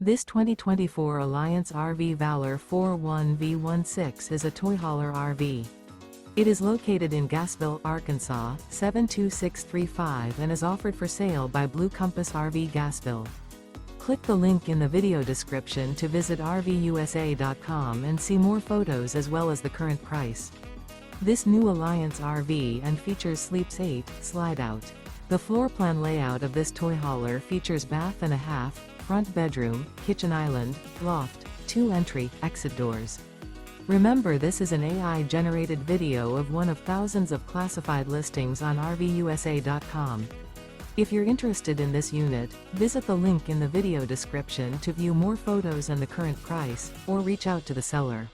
This 2024 Alliance RV Valor 41V16 is a toy hauler RV. It is located in Gassville, Arkansas, 72635 and is offered for sale by Blue Compass RV Gassville. Click the link in the video description to visit RVUSA.com and see more photos as well as the current price. This new Alliance RV and features Sleeps 8, Slideout. The floor plan layout of this toy hauler features bath and a half, front bedroom, kitchen island, loft, 2 entry, exit doors. Remember, this is an AI-generated video of one of thousands of classified listings on RVUSA.com. If you're interested in this unit, visit the link in the video description to view more photos and the current price, or reach out to the seller.